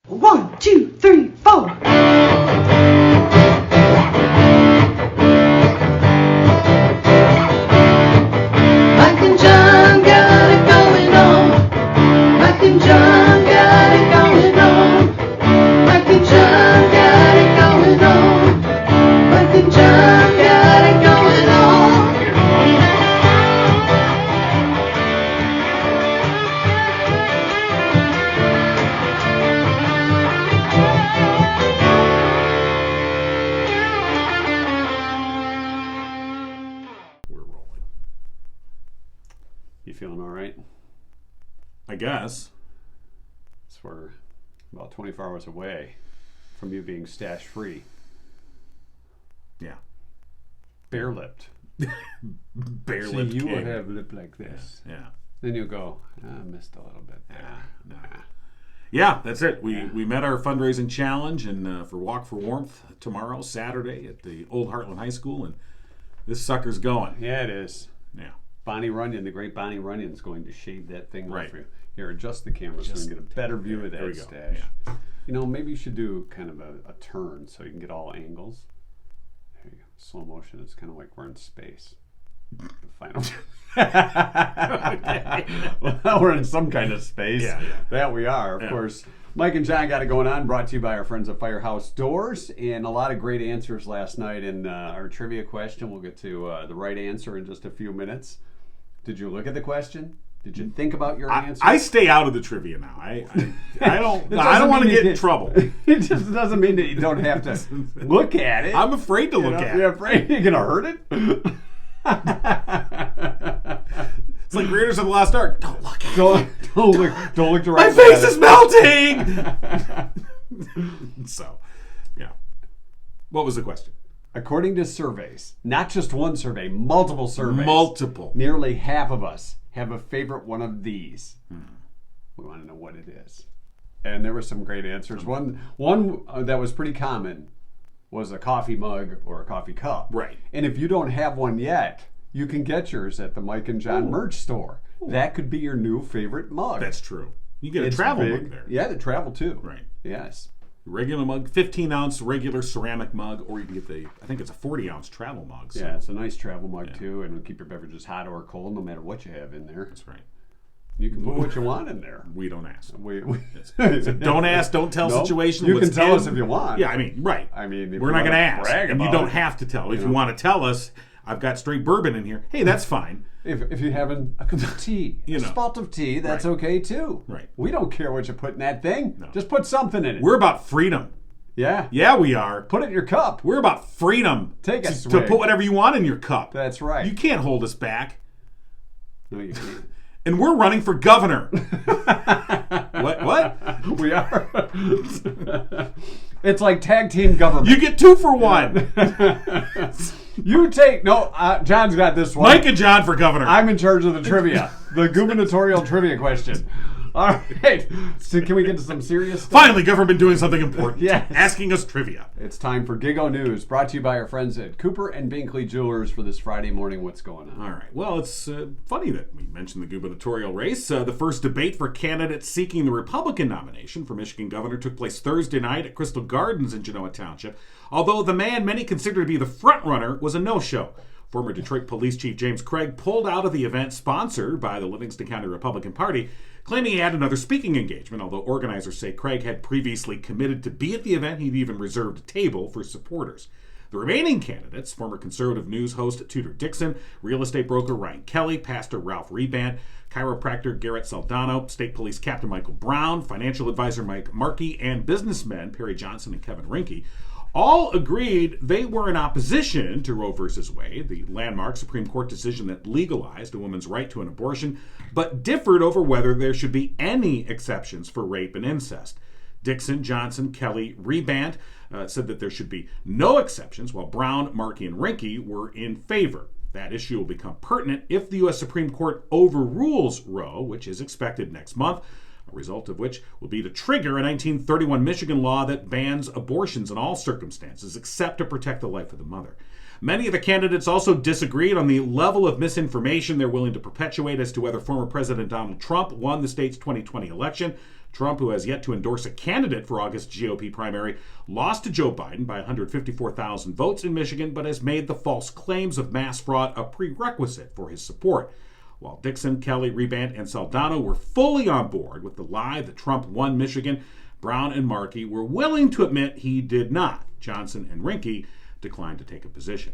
1, 2, 3, 4. Mike and John got it going on. Mike and John got it going on. Mike and John got it going on. Mike and John got it going on. We're rolling. You feeling all right? I guess. So we're about 24 hours away from you being stash free. Yeah. Bare-lipped. Bare-lipped See, you will king. have lip like this. Yeah. Then you'll go, I missed a little bit there. No. Yeah, that's it. We met our fundraising challenge and for Walk for Warmth tomorrow, Saturday, at the Old Heartland High School, and this sucker's going. Yeah, it is. Yeah. Bonnie Runyan, the great Bonnie Runyan, is going to shade that thing Right. off for you. Here, adjust the camera so we can get a better view of There we that go. stash. Yeah. You know, maybe you should do kind of a turn so you can get all angles. There you go. Slow motion. It's kind of like we're in space. The final. Well, we're in some kind of space. Yeah. That we are, of Yeah. course. Mike and John got it going on, brought to you by our friends at Firehouse Doors, and a lot of great answers last night in our trivia question. We'll get to the right answer in just a few minutes. Did you look at the question? Did you think about your answer? I stay out of the trivia now. I don't It I don't doesn't want to mean get you in get- trouble. It just doesn't mean that you don't have to look at it. I'm afraid to look at You're it. afraid you're gonna hurt it. It's like Raiders of the Lost Ark. Don't look at it. Don't look My directly. face at is it. melting. So, yeah. What was the question? According to surveys, not just one survey, multiple surveys. Multiple. Nearly half of us have a favorite one of these. We want to know what it is. And there were some great answers. One that was pretty common was a coffee mug or a coffee cup. Right. And if you don't have one yet, you can get yours at the Mike and John merch store. That could be your new favorite mug. That's true. You get It's a travel big. mug there. Yeah, the travel too. Right. Yes. Regular mug, 15-ounce regular ceramic mug, or you can get I think it's a 40-ounce travel mug. So Yeah, it's a nice travel mug too, and it'll keep your beverages hot or cold no matter what you have in there. that's right. You can put what you want in there. We don't ask. It's a don't ask, don't tell No, situation. you can What's tell in- us if you want. Yeah, I mean, right. I mean, if we're you not going to wanna ask, brag and you about don't it, have to tell. If you know. want to tell us, I've got straight bourbon in here. Hey, that's fine. If you're having a cup of tea, You a know. spot of tea, that's Right. okay too. Right. We don't care what you put in that thing. No. Just put something in it. We're about freedom. Yeah. Yeah, we are. Put it in your cup. We're about freedom. Take a to swig. put whatever you want in your cup. That's right. You can't hold us back. No, you can't. And we're running for governor. What? We are. It's like tag team government. You get 2 for 1. You take John's got this one. Mike and John for governor. I'm in charge of the trivia, the gubernatorial trivia question. All right. So can we get to some serious stuff? Finally, government doing something important. Yes. Asking us trivia. It's time for Gigo News, brought to you by our friends at Cooper and Binkley Jewelers for this Friday morning. What's going on? All right. Well, it's funny that we mentioned the gubernatorial race. The first debate for candidates seeking the Republican nomination for Michigan governor took place Thursday night at Crystal Gardens in Genoa Township, although the man many consider to be the front-runner was a no-show. Former Detroit Police Chief James Craig pulled out of the event sponsored by the Livingston County Republican Party, claiming he had another speaking engagement, although organizers say Craig had previously committed to be at the event. He'd even reserved a table for supporters. The remaining candidates, former conservative news host Tudor Dixon, real estate broker Ryan Kelly, pastor Ralph Reband, chiropractor Garrett Saldano, state police captain Michael Brown, financial advisor Mike Markey, and businessmen Perry Johnson and Kevin Rinke, all agreed they were in opposition to Roe v. Wade, the landmark Supreme Court decision that legalized a woman's right to an abortion, but differed over whether there should be any exceptions for rape and incest. Dixon, Johnson, Kelly, Reband said that there should be no exceptions, while Brown, Markey, and Rinke were in favor. That issue will become pertinent if the U.S. Supreme Court overrules Roe, which is expected next month, a result of which will be to trigger a 1931 Michigan law that bans abortions in all circumstances except to protect the life of the mother. Many of the candidates also disagreed on the level of misinformation they're willing to perpetuate as to whether former President Donald Trump won the state's 2020 election. Trump, who has yet to endorse a candidate for August's GOP primary, lost to Joe Biden by 154,000 votes in Michigan, but has made the false claims of mass fraud a prerequisite for his support. While Dixon, Kelly, Rebant, and Saldano were fully on board with the lie that Trump won Michigan, Brown and Markey were willing to admit he did not. Johnson and Rinke declined to take a position.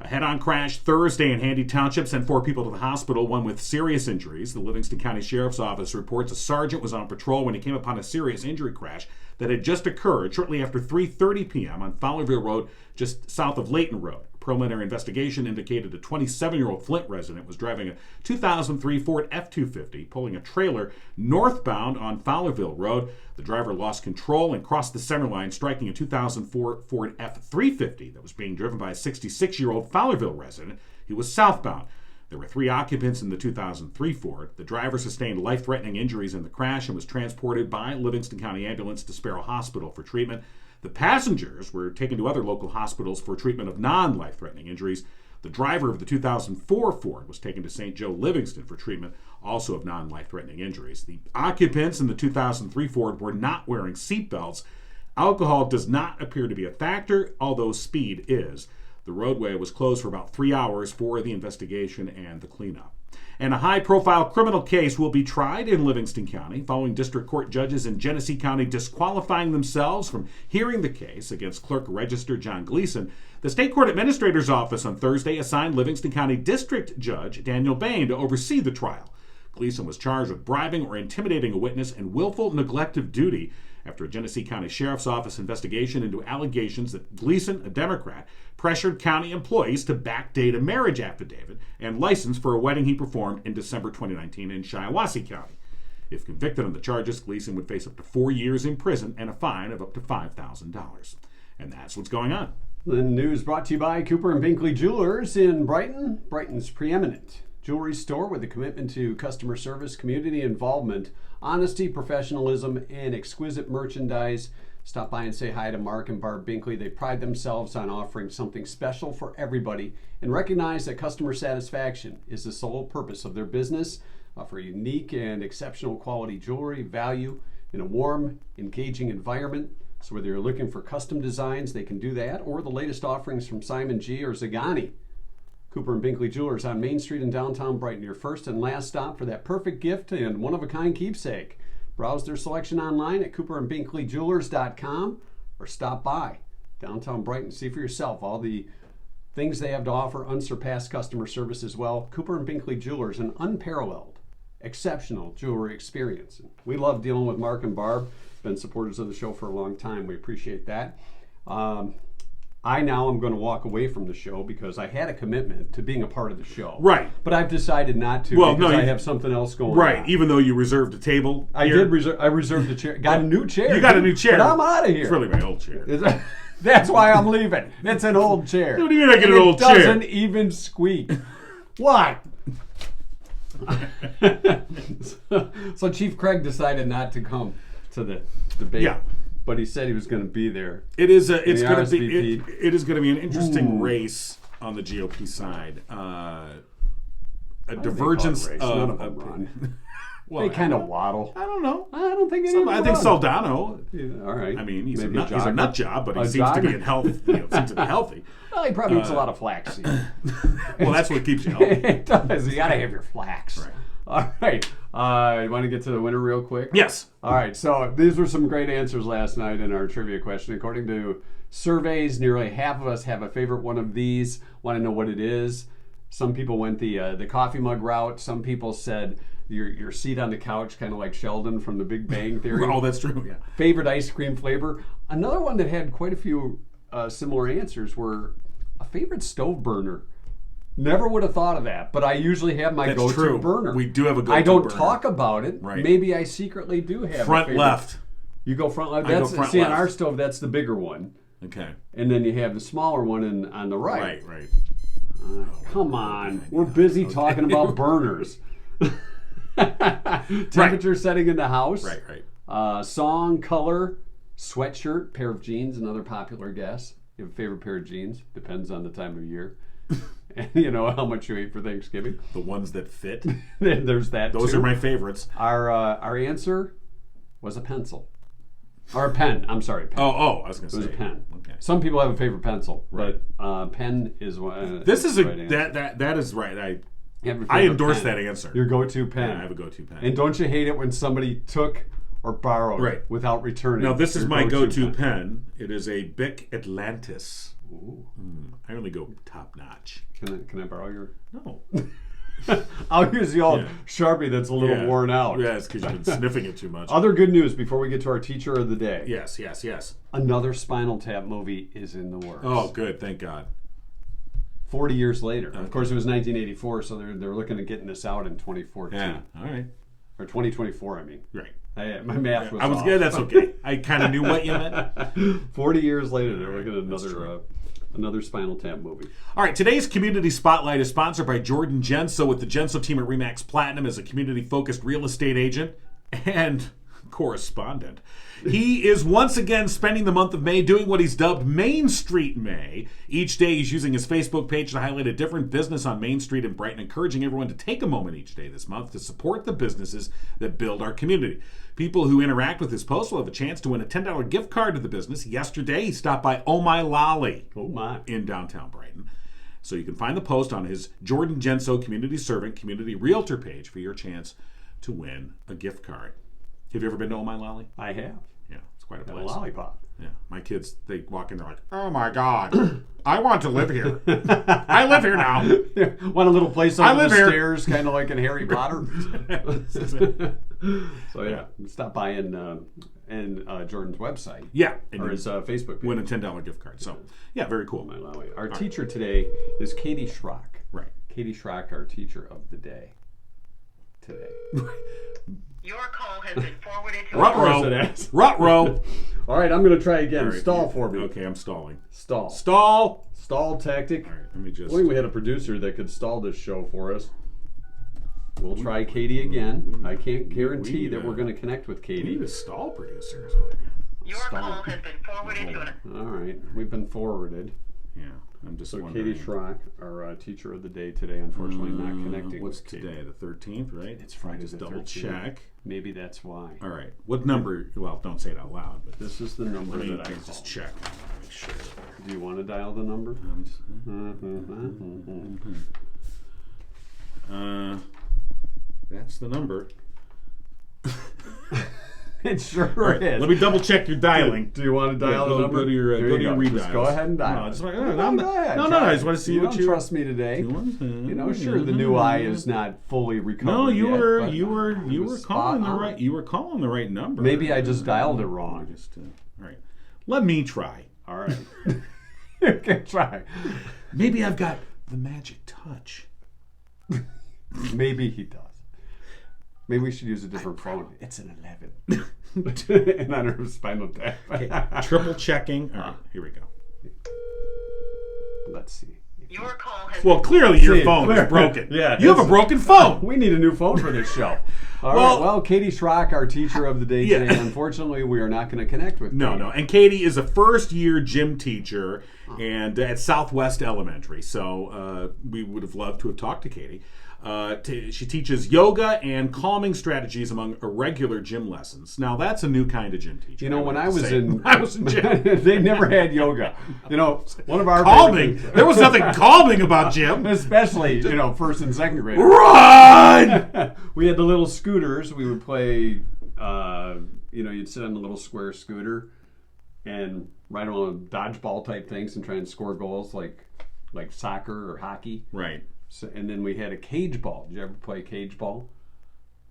A head-on crash Thursday in Handy Township sent 4 people to the hospital, one with serious injuries. The Livingston County Sheriff's Office reports a sergeant was on patrol when he came upon a serious injury crash that had just occurred shortly after 3:30 p.m. on Fowlerville Road, just south of Layton Road. A preliminary investigation indicated a 27-year-old Flint resident was driving a 2003 Ford F-250, pulling a trailer northbound on Fowlerville Road. The driver lost control and crossed the center line, striking a 2004 Ford F-350 that was being driven by a 66-year-old Fowlerville resident. He was southbound. There were 3 occupants in the 2003 Ford. The driver sustained life-threatening injuries in the crash and was transported by Livingston County Ambulance to Sparrow Hospital for treatment. The passengers were taken to other local hospitals for treatment of non-life-threatening injuries. The driver of the 2004 Ford was taken to St. Joe Livingston for treatment, also of non-life-threatening injuries. The occupants in the 2003 Ford were not wearing seatbelts. Alcohol does not appear to be a factor, although speed is. The roadway was closed for about 3 hours for the investigation and the cleanup. And a high-profile criminal case will be tried in Livingston County following district court judges in Genesee County disqualifying themselves from hearing the case against Clerk Register John Gleason. The State Court Administrator's Office on Thursday assigned Livingston County District Judge Daniel Bain to oversee the trial. Gleason was charged with bribing or intimidating a witness and willful neglect of duty after a Genesee County Sheriff's Office investigation into allegations that Gleason, a Democrat, pressured county employees to backdate a marriage affidavit and license for a wedding he performed in December 2019 in Shiawassee County. If convicted on the charges, Gleason would face up to 4 years in prison and a fine of up to $5,000. And that's what's going on. The news brought to you by Cooper and Binkley Jewelers in Brighton, Brighton's preeminent jewelry store with a commitment to customer service, community involvement, honesty, professionalism, and exquisite merchandise. Stop by and say hi to Mark and Barb Binkley. They pride themselves on offering something special for everybody and recognize that customer satisfaction is the sole purpose of their business. Offer unique and exceptional quality jewelry, value in a warm, engaging environment. So whether you're looking for custom designs, they can do that, or the latest offerings from Simon G. or Zagani. Cooper and Binkley Jewelers on Main Street in downtown Brighton, your first and last stop for that perfect gift and one-of-a-kind keepsake. Browse their selection online at cooperandbinkleyjewelers.com or stop by downtown Brighton. See for yourself all the things they have to offer, unsurpassed customer service as well. Cooper and Binkley Jewelers, an unparalleled, exceptional jewelry experience. We love dealing with Mark and Barb. Been supporters of the show for a long time. We appreciate that. I now am going to walk away from the show because I had a commitment to being a part of the show. Right. But I've decided not to because I have something else going on. Right, even though you reserved a table. I reserved a chair. Got a new chair. You got a new chair. But I'm out of here. It's really my old chair. That's why I'm leaving. It's an old chair. What do you mean I get an old chair? It doesn't even squeak. What? So Chief Craig decided not to come to the debate. Yeah. But he said he was going to be there. It is going to be it is going to be an interesting race on the GOP side. A divergence None of of them run. Well, they kind of waddle. I don't know. I don't think any of them I think run. Saldano. Yeah, all right. I mean, he's a jogger. nut job, but he A seems to be jogger. in health. Seems to be healthy. Well, he probably eats a lot of flaxseed. Well, that's what keeps you healthy. It does. You got to have your flax. Right. All right. You want to get to the winner real quick? Yes. All right. So these were some great answers last night in our trivia question. According to surveys, nearly half of us have a favorite one of these. Want to know what it is? Some people went the coffee mug route. Some people said your seat on the couch, kind of like Sheldon from The Big Bang Theory. Oh, that's true. Yeah. Favorite ice cream flavor. Another one that had quite a few similar answers were a favorite stove burner. Never would have thought of that, but I usually have my That's go-to true. burner. We do have a go-to I don't burner. talk about it. Right. Maybe I secretly do have Front a favorite. left. You go front left. I go That's front see on left. our stove. That's the bigger one, Okay. and then you have the smaller one on the right. Right. Come on, we're busy talking about burners. Temperature setting in the house. Right. Song, color, sweatshirt, pair of jeans, another popular guess. You have a favorite pair of jeans? Depends on the time of year. And you know how much you ate for Thanksgiving. The ones that fit. There's that. Those too. are my favorites. Our answer: was a pencil. Or a pen. I'm sorry, pen. Oh, I was going to say. It was a pen. Okay. Some people have a favorite pencil, Right. but pen is one. This is the right answer. that is right. You have a I favorite endorse pen. that answer. Your go-to pen. Yeah, I have a go-to pen. And don't you hate it when somebody took or borrowed Right. without returning? Now, this is your my go-to pen. It is a Bic Atlantis. Ooh. I only go top notch. Can I borrow your? No. I'll use the old Yeah. Sharpie that's a little worn out. Yes, because you've been sniffing it too much. Other good news before we get to our teacher of the day. Yes. Another Spinal Tap movie is in the works. Oh, good. Thank God. 40 years later. Of course, it was 1984, so they're looking at getting this out in 2014. Yeah. All right. Or 2024, I mean. Right. My math was I was off. good. That's okay. I kind of knew what you meant. 40 years later, they're looking at another Spinal Tap movie. All right, today's Community Spotlight is sponsored by Jordan Genso with the Genso team at RE/MAX Platinum as a community-focused real estate agent and correspondent. He is once again spending the month of May doing what he's dubbed Main Street May. Each day he's using his Facebook page to highlight a different business on Main Street in Brighton, encouraging everyone to take a moment each day this month to support the businesses that build our community. People who interact with his post will have a chance to win a $10 gift card to the business. Yesterday he stopped by Oh My Lolly in downtown Brighton. So you can find the post on his Jordan Genso Community Servant Community Realtor page for your chance to win a gift card. Have you ever been to Oh My Lolly? I have. Yeah, it's quite a Got a place. lollipop. Yeah, my kids, they walk in, they're like, "Oh my God, I want to live here. I live here now." Want a little place I under live the here. stairs, kind of like in Harry Potter. So yeah, stop by in Jordan's website. Yeah, and Or you his Facebook page. win a $10 gift card. So, yeah, very cool. Our teacher today is Katie Schrock. Right. Katie Schrock, our teacher of the day. Today. Your call has been forwarded to Ruh-roh. All right, I'm going to try again. All right. Stall for me. Okay, I'm stalling. Stall. Stall. Tactic. All right, let me just... If only we had a producer that could stall this show for us. We'll try Katie again. I can't guarantee that we're going to connect with We need Katie. a stall producer. Your Stall. call has been forwarded to an All right, we've been forwarded. Yeah, I'm just So wondering. Katie Schrock, our teacher of the day today, unfortunately not connecting. What's with Katie. today? The 13th, right? It's Friday Just the double 13th. check. Maybe that's why. All right. What number? Well, don't say it out loud, but This is the number let me that I just called. check. Make sure. Do you want to dial the number? That's the number. It sure All right, is. let me double check your dialing. Do you want to dial the number? Go to your There you redials. Just go ahead and dial. No, it. just like, Go no, ahead, no, try I it. just want to see you what don't you trust me today. You know, sure, the new eye is not fully recovered. No, you yet, were but you were it was calling the spot on. right. You were calling the right number. Maybe I just dialed it wrong. All right. Let me try. All right. You can try. Maybe I've got the magic touch. Maybe he does. Maybe we should use a different phone. It's an 11. In honor of Spinal Tap. Okay, triple checking. All right, here we go. Let's see. Your call has Well, been clearly your See, phone clear. is broken. Yeah, you have a it's- broken phone. We need a new phone for this show. All Well- right. Well, Katie Schrock, our teacher of the day Yeah. today, unfortunately, we are not going to connect with No, Katie. no. And Katie is a first-year gym teacher and at Southwest Elementary. So we would have loved to have talked to Katie. She teaches yoga and calming strategies among irregular gym lessons. Now, that's a new kind of gym teacher. You know, when I was when I was in gym. they never had yoga. You know, one of our Calming. favorite There was nothing calming about gym. things- especially first and second grade. Run! We had the little scooters. We would play. You'd sit on the little square scooter and ride on dodgeball type things and try and score goals like soccer or hockey. Right. So, and then we had a cage ball. Did you ever play cage ball?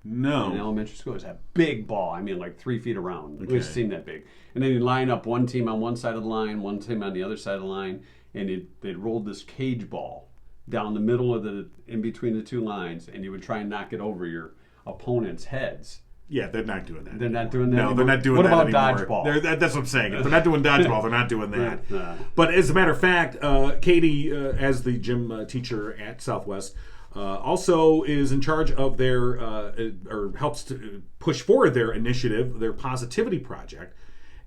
In No. elementary school, it was a big ball. I mean, like 3 feet around. It Okay. was seemed that big. And then you'd line up one team on one side of the line, one team on the other side of the line, and they'd roll this cage ball down the middle of in between the two lines, and you would try and knock it over your opponent's heads. Yeah, they're not doing that. They're not doing that No, anymore? they're not doing What that about anymore. dodgeball? That's what I'm saying. If they're not doing dodgeball, they're not doing that. Yeah. But as a matter of fact, Katie, as the gym teacher at Southwest, also is in charge of their, or helps to push forward their initiative, their Positivity Project.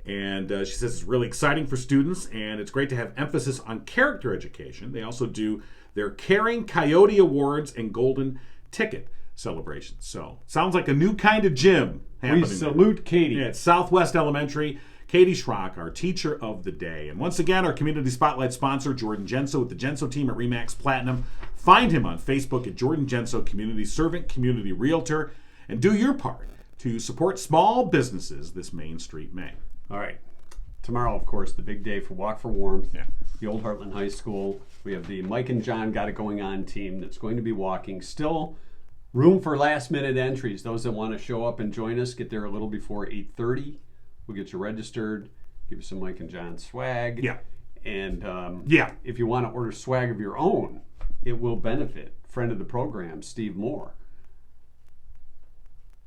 And she says it's really exciting for students, and it's great to have emphasis on character education. They also do their Caring Coyote Awards and Golden Ticket. celebrations. So, sounds like a new kind of gym happening. We salute Katie. Yeah, it's Southwest Elementary. Katie Schrock, our teacher of the day. And once again, our Community Spotlight sponsor, Jordan Genso with the Genso team at RE/MAX Platinum. Find him on Facebook at Jordan Genso, Community Servant, Community Realtor, and do your part to support small businesses this Main Street May. All right. Tomorrow, of course, the big day for Walk for Warmth. Yeah. The Old Heartland High School. We have the Mike and John Got It Going On team that's going to be walking. Still room for last-minute entries. Those that want to show up and join us, get there a little before 8:30. We'll get you registered, give you some Mike and John swag. Yeah. And Yeah. if you want to order swag of your own, it will benefit friend of the program, Steve Moore,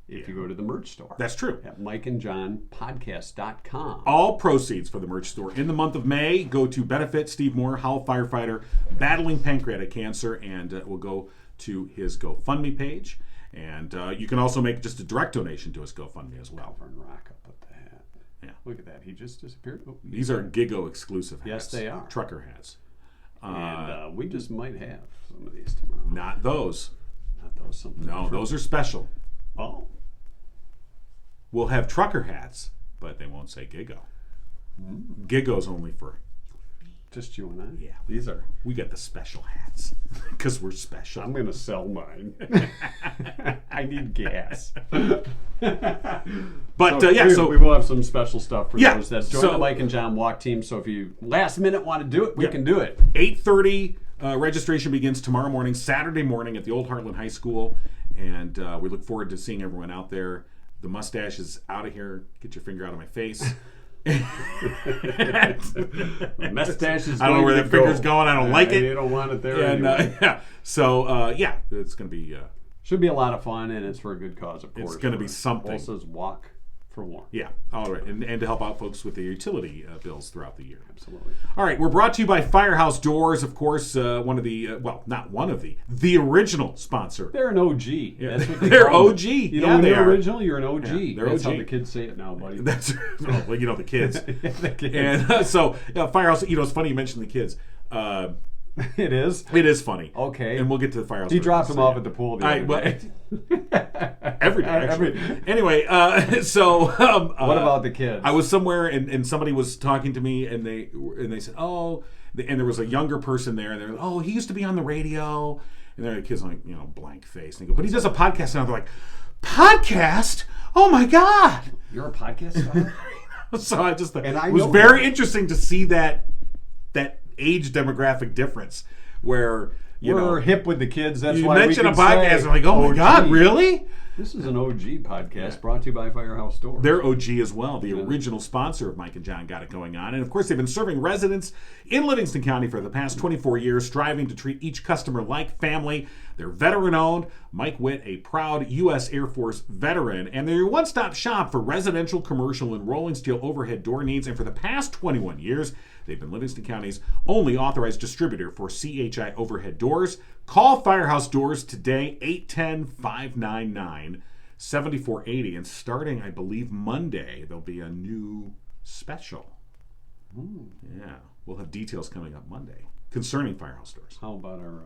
if you go to the merch store. That's true. At mikeandjohnpodcast.com. All proceeds for the merch store in the month of May go to benefit Steve Moore, Howell firefighter, battling pancreatic cancer, and will go to his GoFundMe page. And you can also make just a direct donation to his GoFundMe as well. Calvin Rock up with the hat. Yeah. Look at that. He just disappeared. Oh, These are Gigo exclusive hats. Yes, they are. Trucker hats. and we just might have some of these tomorrow. Not those. Not those. Something No, different. those are special. Oh. We'll have trucker hats, but they won't say Gigo. Gigo's only for, Just you and I? yeah, These are. we got the special hats because we're special. I'm going to sell mine. I need gas. But we will have some special stuff for Yeah, those that join so- the Mike and John walk team. So if you last minute want to do it, we Yeah. can do it. 8:30 registration begins tomorrow morning, Saturday morning at the Old Heartland High School, and we look forward to seeing everyone out there. The mustache is out of here. Get your finger out of my face. The mustache is I don't know where going that to finger's go. going. I don't like it. You don't want it there And anyway. yeah, so yeah, it's gonna be Should be a lot of fun, and it's for a good cause, of course. it's gonna be something. Tulsa's Walk for Warmth. Yeah, all right, and to help out folks with their utility bills throughout the year. Absolutely. All right, we're brought to you by Firehouse Doors, of course, one of the not one of the original sponsor. They're an OG. That's what They're call OG. them. You Yeah, know, when they you're are. original, you're an OG. Yeah, they're That's OG. how the kids say it now, buddy. That's well, you know, the kids. The kids. And so Firehouse. You know, it's funny you mentioned the kids. It is. It is funny. Okay. And we'll get to the Firehouse. He Doors dropped in a him off second. at the pool the All other right, well, day. every day. Actually. Anyway, so What about the kids? I was somewhere and somebody was talking to me and they said, and there was a younger person there and they're like, oh, he used to be on the radio, and the kids like, you know, blank face, and they go, but he does a podcast now. They're like, podcast? Oh my god! You're a podcast star? So I just thought And I it was know very that. interesting to see that age demographic difference where you We're know hip with the kids. That's you why we mention a can podcast say and like, oh my OG. god, really? This is an OG podcast brought to you by Firehouse Doors. They're OG as well, the original sponsor of Mike and John Got It Going On. And of course, they've been serving residents in Livingston County for the past 24 years, striving to treat each customer like family. They're veteran owned. Mike Witt, a proud U.S. Air Force veteran, and they're your one-stop shop for residential, commercial, and rolling steel overhead door needs. And for the past 21 years, they've been Livingston County's only authorized distributor for CHI overhead doors. Call Firehouse Doors today, 810-599-7480. And starting, I believe, Monday, there'll be a new special. Yeah, we'll have details coming up Monday concerning Firehouse Doors. How about our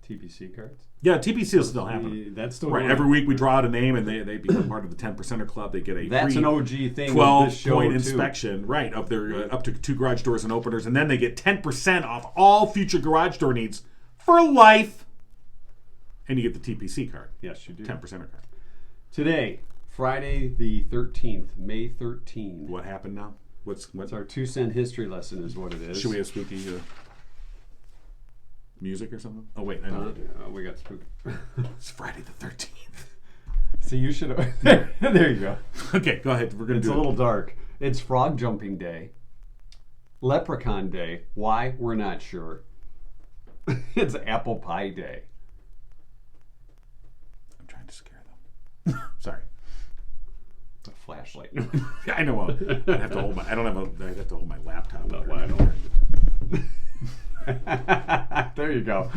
TPC cards? Yeah, TPC is still happening. That's still Right, going every on. week we draw out a name and they become part of the 10%er club. They get a That's free an OG thing. 12-point too. inspection, right, of their up to 2 garage doors and openers, and then they get 10% off all future garage door needs for life. And you get the TPC card, Yes, you do. 10%er card. Today, Friday the 13th, May 13th. What happened now? What's Our 2-cent history lesson is what it is. should we have spooky music or something? Oh wait, I know. We got spooky. It's Friday the 13th. See, you should have. There you go. Okay, go ahead. We're gonna It's do a little dark. It's Frog Jumping Day. Leprechaun Day. Why? We're not sure. It's Apple Pie Day. I'm trying to scare them. Sorry. It's a flashlight. I know. I have to hold my. I don't have a. I have to hold my laptop. No, up I here. There you go.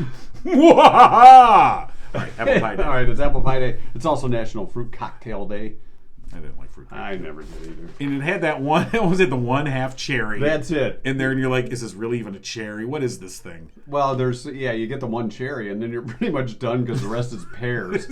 All right, apple pie day. All right, it's Apple Pie Day. It's also National Fruit Cocktail Day. I didn't like fruit did. I never did either. And it had that one, was it the 1/2 cherry? That's it. In there, and you're like, is this really even a cherry? What is this thing? Well, you get the one cherry, and then you're pretty much done because the rest is pears.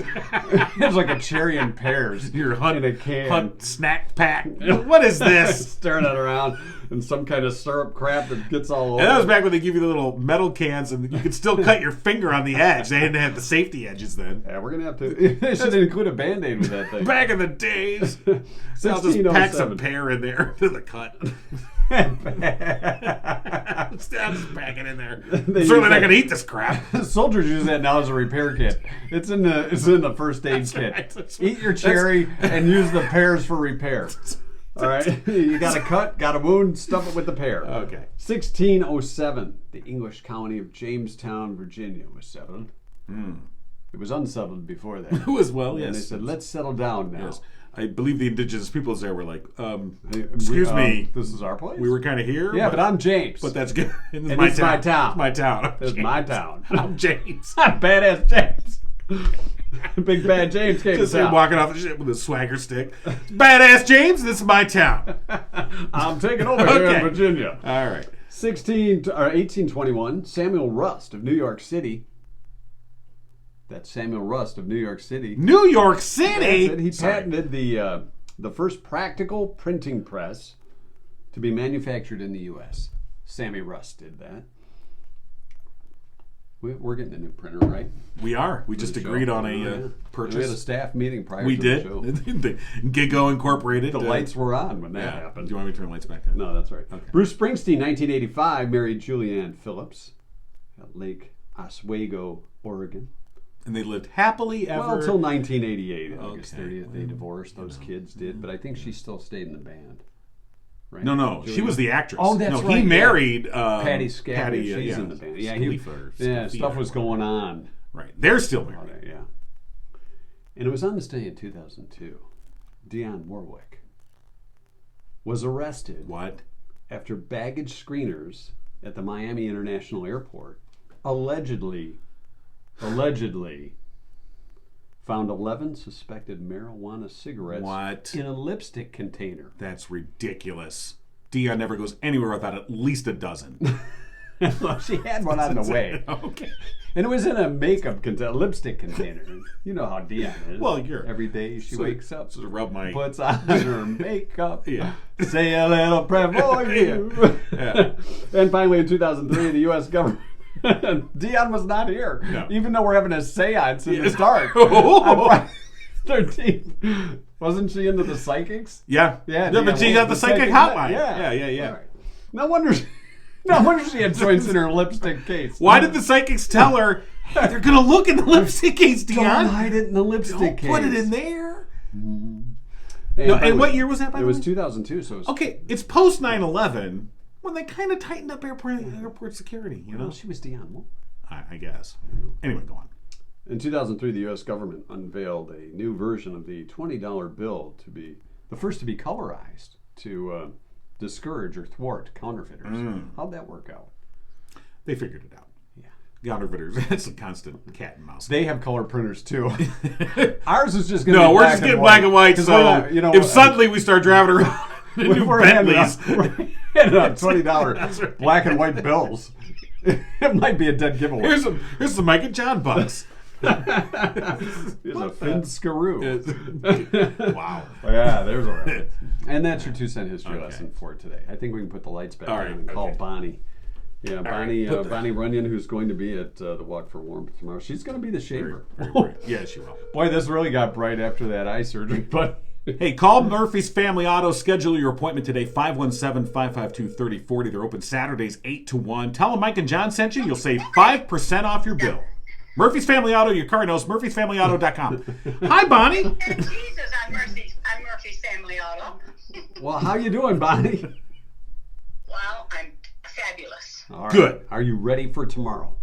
It's like a cherry and pears. Your in a can. hunt snack pack. What is this? Stirring it around in some kind of syrup crap that gets all over. And that was back when they give you the little metal cans, and you could still cut your finger on the edge. They didn't have the safety edges then. Yeah, we're gonna have to. They should include a Band-Aid with that thing. Back in the days, so I'll just pack some 1607. pear in there to the cut. I'll just pack it in there. Certainly not gonna eat this crap. Soldiers use that now as a repair kit. It's in the first aid kit. Right. Eat your cherry and use the pears for repair. All right, you got a cut, got a wound, stuff it with the pear. Okay. 1607, the English county of Jamestown, Virginia, was settled. It was unsettled before that. It was, well, And yes. they said, let's settle down now. Yes. I believe the indigenous peoples there were like, excuse me, This is our place? we were kind of here. Yeah, but I'm James. But that's good. And And it's my town. It's my town. This is my town. I'm James. I'm badass James. Big bad James came Just to town. walking off the ship with a swagger stick. Badass James, this is my town. I'm taking over here Okay. in Virginia. All right. 1821, Samuel Rust of New York City. That's Samuel Rust of New York City. New York City. That's it. He Sorry. patented the first practical printing press to be manufactured in the U.S. Sammy Rust did that. We're getting a new printer, right? We are. We just the show. agreed on Oh, a yeah. We had a purchase. staff meeting prior We to did. the show. Giggo Incorporated. The lights were on when that Yeah. happened. Do you want me to turn the lights back on? No, that's right. Okay. Bruce Springsteen, 1985, married Julianne Phillips at Lake Oswego, Oregon. And they lived happily ever. Well, until 1988, August Okay. 30th, they divorced. Those kids did, but I think she still stayed in the band. Right? No. She was the actress. Oh, that's no, right, He yeah. married Patty Scott. Patty, She's in the band. Yeah, Scalifa or stuff was going on. Right. They're still All married. right, yeah. And it was on this day in 2002. Dionne Warwick was arrested What? after baggage screeners at the Miami International Airport allegedly found 11 suspected marijuana cigarettes What? in a lipstick container. That's ridiculous. Dion never goes anywhere without at least a dozen. Well, she had one on the way. Okay. And it was in a makeup container, lipstick container. You know how Dionne is. Well, you're- every day she wakes up, So to rub my... puts on her makeup, Yeah. say a little prayer for you. Yeah. And finally, in 2003, the U.S. government. Dionne was not here, No. even though we're having a seance in the Yes. dark. Oh. On Friday 13th. Wasn't she into the psychics? Yeah. Yeah, No, but Dionne she was got the psychic hotline. Yeah. All right. No wonder she had joints in her lipstick case. Why did the psychics tell her, hey, they're going to look in the lipstick case, Don't Dion? hide it in the lipstick Don't case. put it in there. And, No, by the and way, what year was that, by It the was way? 2002, so it was... Okay, it's post 9/11 when they kind of tightened up airport security, you know? Well, she was Dionne Warwick. I guess. Anyway, go on. In 2003, the U.S. government unveiled a new version of the $20 bill to be the first to be colorized to discourage or thwart counterfeiters. How'd that work out? They figured it out. Yeah. Counterfeiters, it's a constant cat and mouse. They have color printers too. Ours is just going to No, be we're black just and getting white. black and white, 'Cause so we're not, if suddenly we start driving around in new we're handing Bentleys... out $20 black and white bills. It might be a dead giveaway. Here's some Mike and John bucks. Here's a Finskaroo. Wow. Yeah, there's a rabbit. And that's your 2-cent history Okay. lesson for today. I think we can put the lights back All on right, and call okay. Bonnie. Yeah, Bonnie put the- Bonnie Runyan, who's going to be at the Walk for Warmth tomorrow. She's going to be the shaver. Very bright. Yeah, she will. Boy, this really got bright after that eye surgery. But Hey, call Murphy's Family Auto. Schedule your appointment today, 517-552-3040. They're open Saturdays, 8 to 1. Tell them Mike and John sent you. You'll save 5% off your bill. Murphy's Family Auto, your car knows, murphysfamilyauto.com. Hi, Bonnie. And Jesus, I'm Murphy's Family Auto. well, how you doing, Bonnie? Well, I'm fabulous. All right. Good. Are you ready for tomorrow?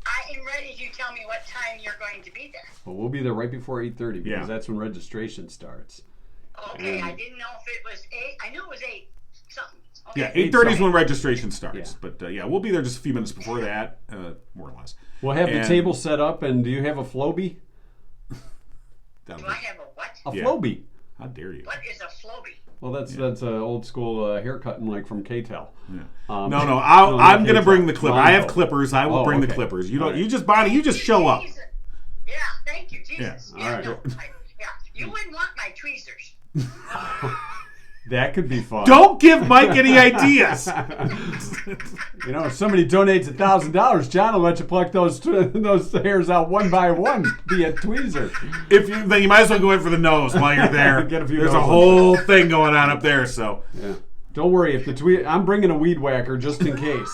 I am ready. You tell me what time you're going to be there. Well, we'll be there right before 8:30 because Yeah. that's when registration starts. Okay, I didn't know if it was 8. I knew it was 8 something. Okay. Yeah, 8:30 is something. when registration starts. Yeah. But yeah, we'll be there just a few minutes before that, more or less. We'll have the And- table set up, and do you have a Floby? That'll Do be- I have a what? A Yeah. Floby. How dare you? What is a Flowbee? Well, that's a old school haircutting like from K-Tel. Yeah. No, I'm going to K-Tel. bring the clipper. I have Mongo. clippers. I will bring the okay. clippers. You don't. All right. You just, Bonnie. You just show up. Jesus. Yeah, thank you, Jesus. Yeah, all right. Yeah, you wouldn't want my tweezers. That could be fun. Don't give Mike any ideas. You know, if somebody donates $1,000, John will let you pluck those hairs out one by one via tweezer. Then you might as well go in for the nose while you're there. Get a few There's a noses. whole thing going on up there. So Yeah. Don't worry, if I'm bringing a weed whacker just in case.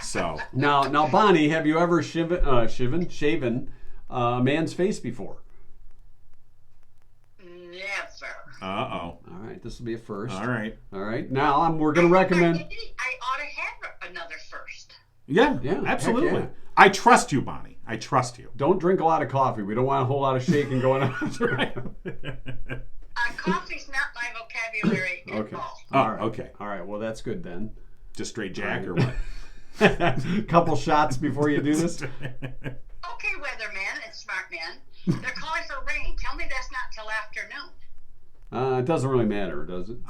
so Now, Bonnie, have you ever shaven a man's face before? Never. Uh-oh. All right, this will be a first. All right. Now we're going to recommend. I ought to have another first. Yeah. Yeah, Absolutely. heck yeah. I trust you, Bonnie. I trust you. Don't drink a lot of coffee. We don't want a whole lot of shaking going on. Coffee's not my vocabulary at Okay. all. Oh, okay. All right, well, that's good then. Just straight Jack or All what? Couple shots before you do this. Okay, weatherman and smart man. They're calling for rain. Tell me that's not till afternoon. It doesn't really matter, does it?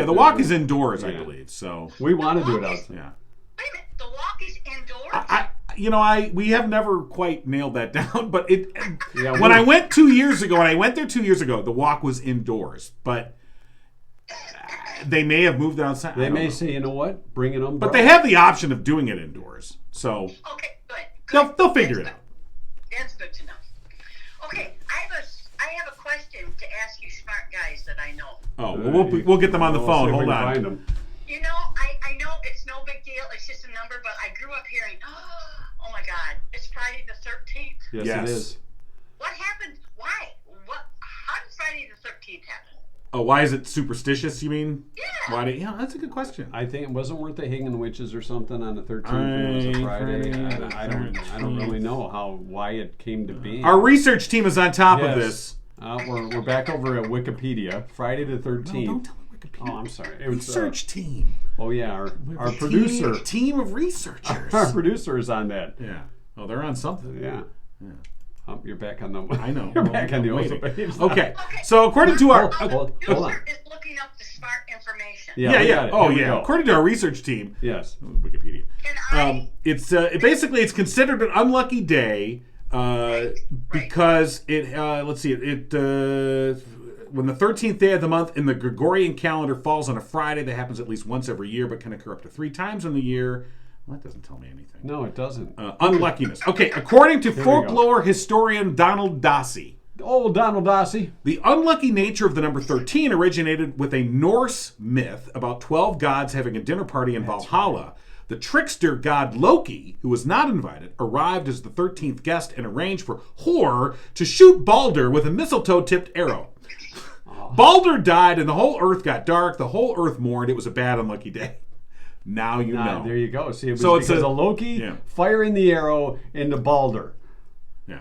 The walk is indoors, I Yeah. believe. So We want to do it outside. yeah. Wait a minute, the walk is indoors? We have never quite nailed that down, but Yeah, when I went 2 years ago, the walk was indoors, but they may have moved it outside. They I don't may know. say, you know what, bring an umbrella. But they have the option of doing it indoors, so Okay, good. they'll figure it out. That's good to know. Okay, I have a question to ask you smart guys that I know. Oh, well, we'll get them on the We'll phone. see if we Hold can on. find them. You know, I know it's no big deal. It's just a number, but I grew up hearing, oh my God, it's Friday the 13th. Yes, Yes. it is. What happened? Why? How did Friday the 13th happen? Oh, why is it superstitious? You mean? Yeah. Yeah, that's a good question. I think it weren't they hanging witches or something on the 13th and it was a Friday. I don't really know why it came to be. Our research team is on top of Yes. this. We're back over at Wikipedia. Friday the 13th. No, don't tell me Wikipedia. Oh, I'm sorry. It was, Research team. oh yeah, our producer. Team of researchers. Our producer is on that. Yeah. Oh, they're on something. Yeah. Yeah. Oh, you're back on the. I know. You're back on the I'm Osa waiting. page. Okay. So according to our Hold on. User is looking up the smart information. Yeah. we got it. Oh Here we yeah. go. According to our research team, Yes. Wikipedia. Can I? It's considered an unlucky day because let's see when the 13th day of the month in the Gregorian calendar falls on a Friday, that happens at least once every year, but can occur up to 3 times in the year. Well, that doesn't tell me anything. No, it doesn't. Unluckiness. Okay, according to we go. folklore historian Donald Dassey, Oh, Donald Dassey. the unlucky nature of the number 13 originated with a Norse myth about 12 gods having a dinner party in Valhalla. The trickster god Loki, who was not invited, arrived as the 13th guest and arranged for Hor to shoot Balder with a mistletoe-tipped arrow. Balder died and the whole earth got dark. The whole earth mourned. It was a bad, unlucky day. Now you know. There you go. See, it was So it's because a- of Loki yeah. firing the arrow into Balder. Yeah.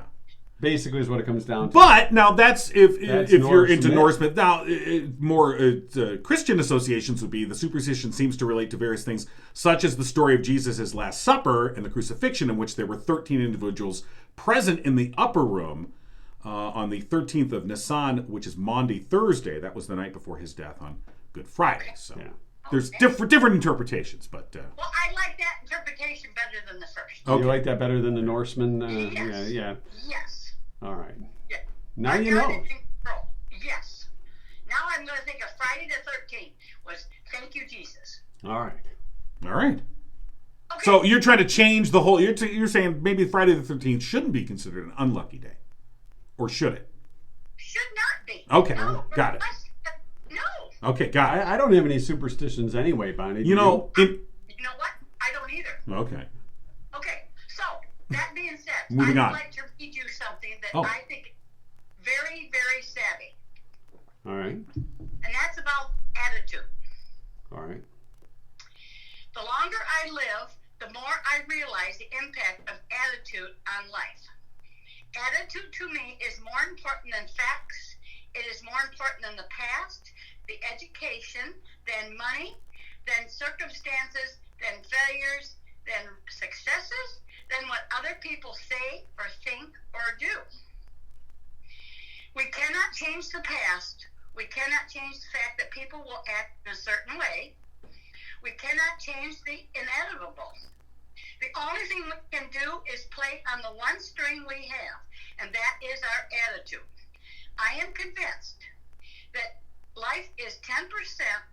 Basically, is what it comes down to. But now that's if you're Norse into myth. Norse myth. Now, more Christian associations would be the superstition seems to relate to various things, such as the story of Jesus' Last Supper and the crucifixion, in which there were 13 individuals present in the upper room on the 13th of Nisan, which is Maundy Thursday. That was the night before his death on Good Friday. So Yeah. there's different interpretations, but Well, I like that interpretation better than the first. You like that better than the Norseman? Yes. Yeah. Yes. All right. Yeah. Now I you got know. it in control. Yes. Now I'm going to think of Friday the 13th was thank you, Jesus. All right. all right. Okay. So you're trying to change the whole. You're saying maybe Friday the 13th shouldn't be considered an unlucky day, or should it? Should not be. Okay, No, got it. No. Okay, got it. I don't have any superstitions anyway, Bonnie. do You know, You know what? I don't either. okay. Okay. So, that being said, Moving I on. would like to read you something that Oh. I think very, very savvy. All right. And that's about attitude. All right. The longer I live, the more I realize the impact of attitude on life. Attitude to me is more important than facts. It is more important than the past, the education, than money, than circumstances, than failures, than successes, than what other people say or think or do. We cannot change the past. We cannot change the fact that people will act in a certain way. We cannot change the inevitable. The only thing we can do is play on the one string we have, and that is our attitude. I am convinced that life is 10%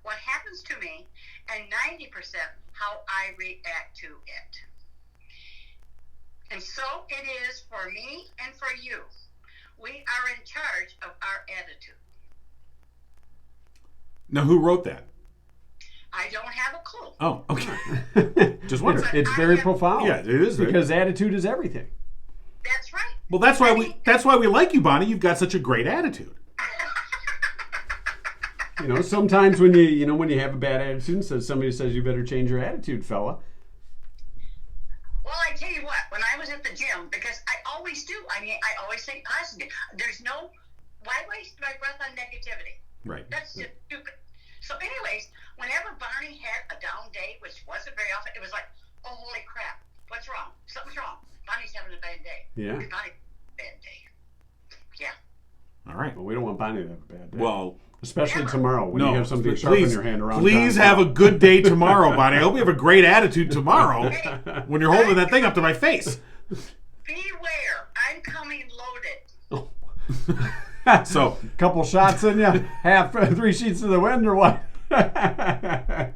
what happens to me and 90% how I react to it. And so it is for me and for you. We are in charge of our attitude. Now, who wrote that? I don't have a clue. Oh, okay. Just wondering. It's very profound. Yeah, it is. Because attitude is everything. That's right. Well, that's why we like you, Bonnie. You've got such a great attitude. You know, sometimes when you have a bad attitude, so somebody says you better change your attitude, fella. Well, I tell you what, when I was at the gym, because I always do, I always think positive. Why waste my breath on negativity? Right. That's just stupid. So anyways, whenever Bonnie had a down day, which wasn't very often, it was like, oh, holy crap, what's wrong? Something's wrong. Bonnie's having a bad day. Yeah. Bonnie's having a bad day. Yeah. All right. Well, we don't want Bonnie to have a bad day. Well, especially tomorrow when you have something sharp please, in your hand around. Please have a good day tomorrow, Bonnie. I hope you have a great attitude tomorrow when you're holding that thing up to my face. Beware, I'm coming loaded. So, couple shots in you, 3 sheets to the wind, or what?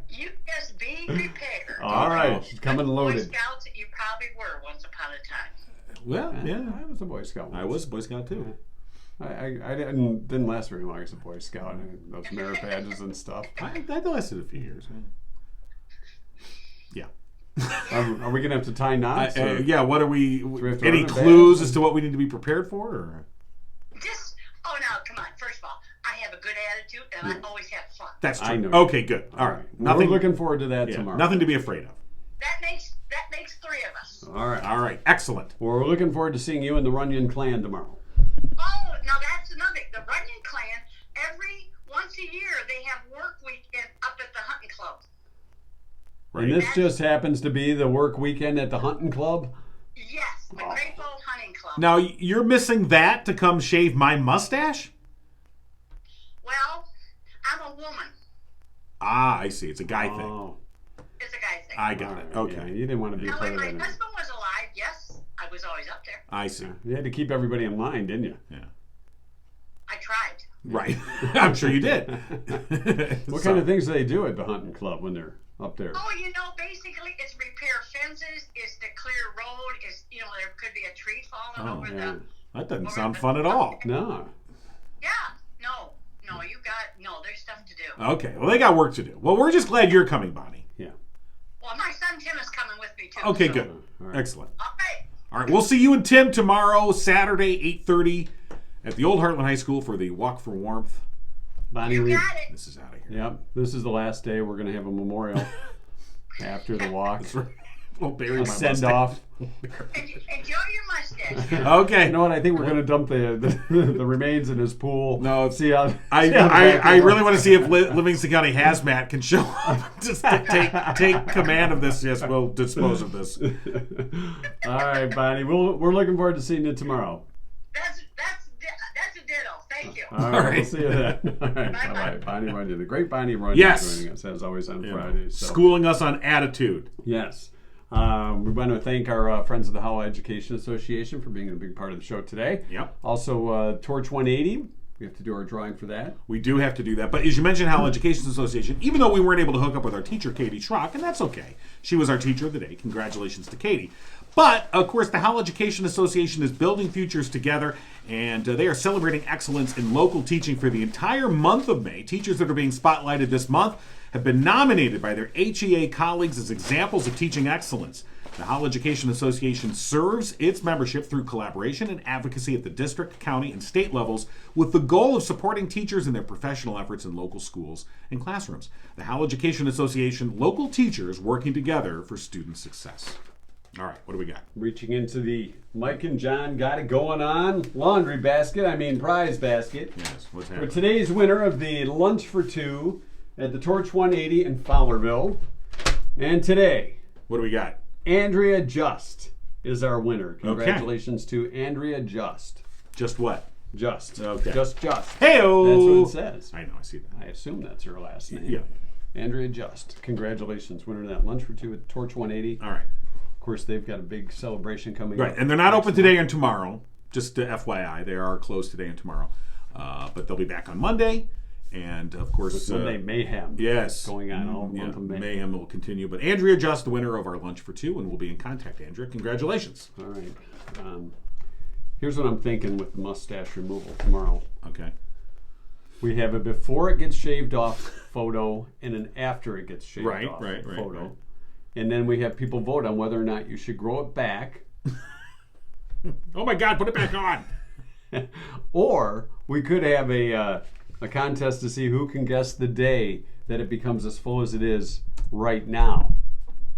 You just be prepared. All right, she's coming Boy loaded. Scouts, you probably were once upon a time. well, yeah. I was a Boy Scout. I was a Boy Scout, too. I didn't last very long as a Boy Scout. Those merit badges and stuff. I lasted a few years. Yeah. Are we gonna have to tie knots? Yeah. What are we? we have to Any run it clues back? as to what we need to be prepared for? Or? Now, come on. First of all, I have a good attitude, and I always have fun. That's true. I know. Okay, good. All right. We're looking forward to that Yeah, tomorrow. nothing to be afraid of. That makes 3 of us. All right. All right. Excellent. Well, we're looking forward to seeing you and the Runyan clan tomorrow. Oh, now that's another. The Runyan clan, once a year, they have work weekend up at the hunting club. Right. And this just happens to be the work weekend at the hunting club? Yes, the Great Bow Hunting Club. Now you're missing that to come shave my mustache? Well, I'm a woman. Ah, I see. It's a guy thing. Oh. It's a guy thing. I got it. Okay. Yeah, you didn't want to be Now, part when of my that. husband was alive, yes, I was always up there. I see. You had to keep everybody in line, didn't you? Yeah. I tried. Right. I'm sure you did. What kind of things do they do at the hunting club when they're up there? Oh, basically, it's repair fences, it's to clear road, there could be a tree falling over yeah. That doesn't sound fun at all. No. Yeah, no, there's stuff to do. Okay. Well, they got work to do. Well, we're just glad you're coming, Bonnie. Yeah. Well, my son Tim is coming with me, too. Okay, so. good. All right. Excellent. All right. All right. We'll see you and Tim tomorrow, Saturday, 8:30 at the Old Heartland High School for the Walk for Warmth. Bonnie, You got it. This is out of here. Yep. This is the last day. We're going to have a memorial after the walk. That's right. We'll bury my Send mustache. off. Enjoy your mustache. Okay. You know what? I think we're going to dump the remains in his pool. No, See how. I really want to see if Livingston County Hazmat can show up. Just take command of this. Yes, we'll dispose of this. All right, Bonnie. We're looking forward to seeing you tomorrow. That's a ditto. Thank you. All right. right. We'll see you then. All right. Bye-bye. Bye-bye. Bonnie Runyan, the great Bonnie Runyan, Yes. joining us as always on Fridays. So. Schooling us on attitude. Yes. We want to thank our friends of the Howell Education Association for being a big part of the show today. Yep. Also, Torch 180. We have to do our drawing for that. We do have to do that. But as you mentioned, Howell Education Association, even though we weren't able to hook up with our teacher, Katie Schrock, and that's okay. She was our teacher of the day. Congratulations to Katie. But, of course, the Howell Education Association is building futures together, and they are celebrating excellence in local teaching for the entire month of May. Teachers that are being spotlighted this month have been nominated by their HEA colleagues as examples of teaching excellence. The Howell Education Association serves its membership through collaboration and advocacy at the district, county, and state levels with the goal of supporting teachers in their professional efforts in local schools and classrooms. The Howell Education Association, local teachers working together for student success. All right, what do we got? Reaching into the Mike and John got it going on prize basket. Yes, what's For happening? today's winner of the Lunch for Two at the Torch 180 in Fowlerville. And today, What do we got? Andrea Just is our winner. Congratulations to Andrea Just. Just what? Just. Okay. Just. Hey-o! That's what it says. I know, I see that. I assume that's her last name. Yeah. Andrea Just. Congratulations, winner of that lunch for two at Torch 180. All right. Of course, they've got a big celebration coming up. Right, and they're not open today and tomorrow. Just FYI, they are closed today and tomorrow. But they'll be back on Monday. And, of course... Monday Mayhem. Yes. Going on all month of May. Mayhem will continue. But Andrea Just, the winner of our lunch for two, and we'll be in contact, Andrea. Congratulations. All right. Here's what I'm thinking with the mustache removal tomorrow. Okay. We have a before it gets shaved off photo and an after it gets shaved off photo. Right. And then we have people vote on whether or not you should grow it back. Oh, my God, put it back on. Or we could have a contest to see who can guess the day that it becomes as full as it is right now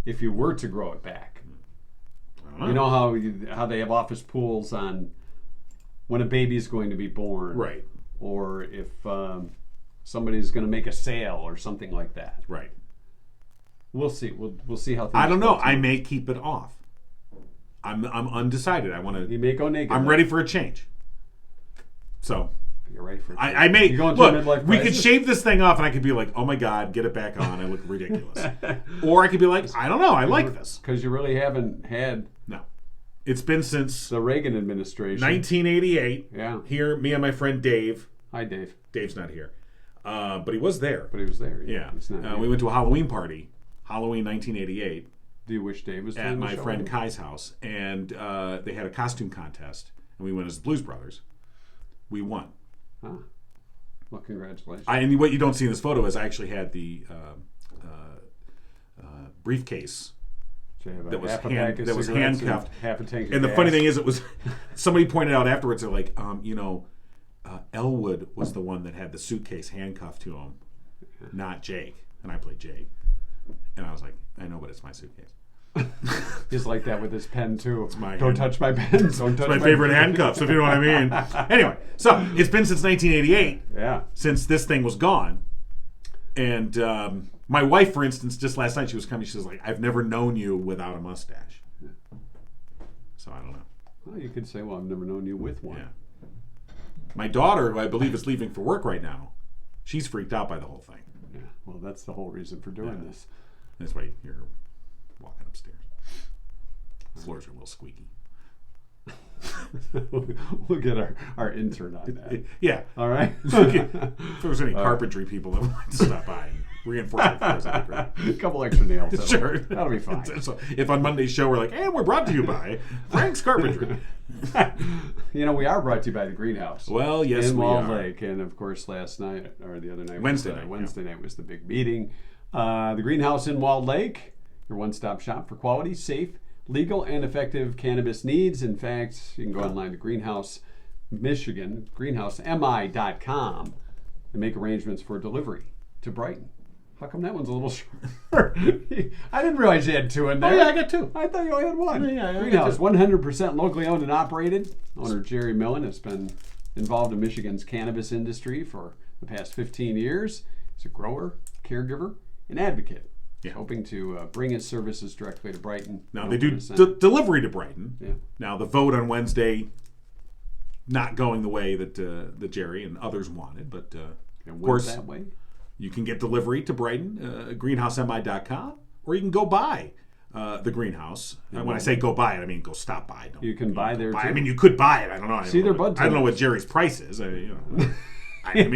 if you were to grow it back. You know how they have office pools on when a baby's going to be born. Right. Or if somebody's going to make a sale or something like that. Right. We'll see. We'll see how things I don't know. go. I may keep it off. I'm undecided. I want to... You may go naked. I'm ready for a change. So... You're ready for it. I may... You going through a midlife Look, we could crisis? shave this thing off and I could be like, oh my God, get it back on. I look ridiculous. Or I could be like, I don't know. I like this. Because you really haven't had No. It's been since the Reagan administration. 1988. Yeah. Here, me and my friend Dave. Hi, Dave. Dave's not here. But he was there. But he was there. Yeah. He's not here. We went to a Halloween party. Halloween 1988. Do you wish Dave was doing At the my show? friend Kai's house. And they had a costume contest. And we went as the Blues Brothers. We won. Huh. Well, congratulations. And what you don't see in this photo is I actually had the briefcase that was handcuffed. Half a tank of And the gas. funny thing is, it was somebody pointed out afterwards. They're like, Elwood was the one that had the suitcase handcuffed to him, not Jake. And I played Jake. And I was like, I know, but it's my suitcase. He's like that with his pen too. It's my Don't touch my pen. Don't touch my favorite handcuffs, if you know what I mean. Anyway, so it's been since 1988 Yeah. since this thing was gone. And my wife, for instance, just last night she was coming. She was like, "I've never known you without a mustache." So I don't know. Well, you could say, well, I've never known you with one. Yeah. My daughter, who I believe is leaving for work right now, she's freaked out by the whole thing. Yeah. Well, that's the whole reason for doing this. That's why you're walking upstairs. The floors are a little squeaky. We'll get our intern on that. Yeah. All right. If there was any carpentry people that would like to stop by and reinforce the floors, that'd be great. A couple extra nails. Sure. That'll be fine. So if on Monday's show we're like, and we're brought to you by Frank's Carpentry. We are brought to you by the Greenhouse. Well, yes, in we Walled are. Lake. And of course, last night, or the other night, Wednesday night was the big meeting. The Greenhouse in Walled Lake, your one-stop shop for quality, safe, legal, and effective cannabis needs. In fact, you can go online to Greenhouse, Michigan, greenhousemi.com, and make arrangements for delivery to Brighton. How come that one's a little short? I didn't realize you had two in there. Oh, yeah, I got two. I thought you only had one. Yeah, I got Greenhouse, two. 100% locally owned and operated. Owner Jerry Millen has been involved in Michigan's cannabis industry for the past 15 years. He's a grower, caregiver, and advocate. Yeah. Hoping to bring his services directly to Brighton. Now, they do 100%. delivery to Brighton. Yeah. Now, the vote on Wednesday not going the way that Jerry and others wanted, but It of went course, that way. you can get delivery to Brighton, greenhousemi.com, or you can go by the Greenhouse. And when I say go buy it, I mean go stop by. Don't, You can buy there, buy. too. I mean, you could buy it. I don't know. See their bud I don't know what tenders. Jerry's price is. I mean,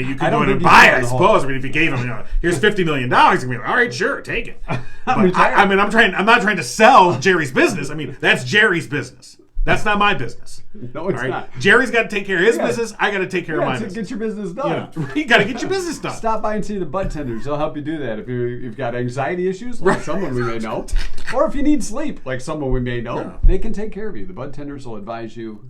you I could don't go in think and you buy can it, I on the whole. suppose. I mean, if you gave him, here's $50 million, he'd be like, all right, sure, take it. But retired. I'm not trying to sell Jerry's business. I mean, that's Jerry's business. That's not my business. No, it's All right? not. Jerry's got to take care of his Yeah. business. I got to take care of my to business. get your business done. You got to get your business done. Stop by and see the bud tenders. They'll help you do that. If you've got anxiety issues, like someone we may know, or if you need sleep, like someone we may know, Yeah. they can take care of you. The bud tenders will advise you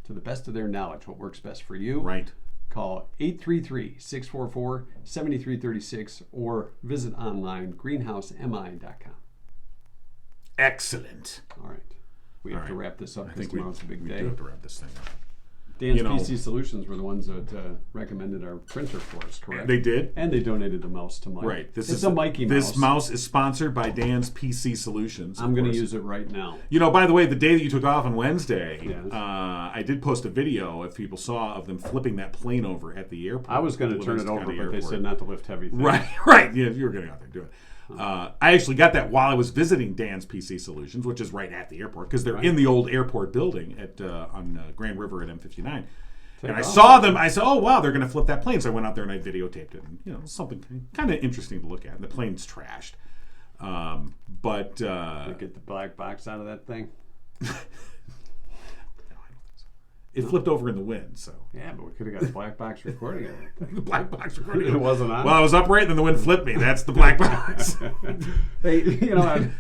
to the best of their knowledge what works best for you. Right. Call 833-644-7336 or visit online greenhousemi.com. Excellent. All right. We have to wrap this up I because think we tomorrow's a big do day. have to wrap this thing up. Dan's PC Solutions were the ones that recommended our printer for us, correct? They did. And they donated the mouse to Mike. Right. It's a Mikey mouse. This mouse is sponsored by Dan's PC Solutions. I'm going to use it right now. You know, by the way, the day that you took off on Wednesday, Yes. I did post a video, if people saw, of them flipping that plane over at the airport. I was going to turn it over, but they said not to lift heavy things. Right. Yeah, you were getting out there and do it. I actually got that while I was visiting Dan's PC Solutions, which is right at the airport, because they're in the old airport building at on Grand River at M59. And I saw them. I said, "Oh wow, they're going to flip that plane." So I went out there and I videotaped it. And, something kind of interesting to look at. And the plane's trashed, but Get the black box out of that thing. it flipped over in the wind. So Yeah, but we could have got a black box recording of that thing. the black box recording. It wasn't on. Well, I was upright, and then the wind flipped me. That's the black box. Hey,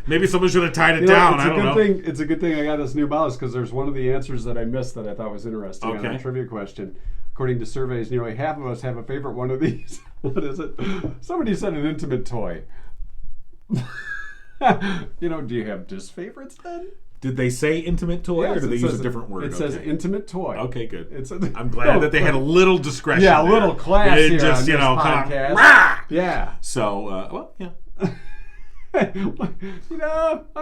Maybe someone should have tied it down. It's I don't know. It's a good thing I got this new mouse because there's one of the answers that I missed that I thought was interesting on Okay. a trivia question. According to surveys, nearly half of us have a favorite one of these. What is it? Somebody said an intimate toy. Do you have disfavorites then? Did they say intimate toy, Yes, or did they it use says a different word? It says intimate toy. Okay, good. It's I'm glad that they had a little discretion. Yeah, a there. little class They didn't here just, on this kind podcast. of, rah! Yeah. So, well, yeah. I'm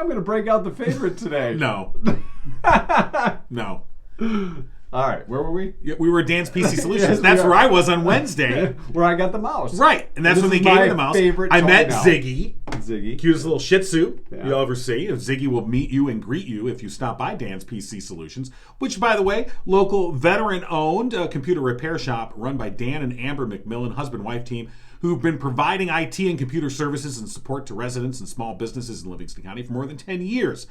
going to break out the favorite today. No. No. All right, where were we? Yeah, we were at Dan's PC Solutions. Yes, That's we are. where I was on Wednesday. Where I got the mouse. Right. And that's This when they is gave my me the mouse. favorite I toy met now. Ziggy. Cutest little Shih Tzu Yeah. you'll ever see. Ziggy will meet you and greet you if you stop by Dan's PC Solutions, which, by the way, local veteran-owned computer repair shop run by Dan and Amber McMillan, husband-wife team, who've been providing IT and computer services and support to residents and small businesses in Livingston County for more than 10 years.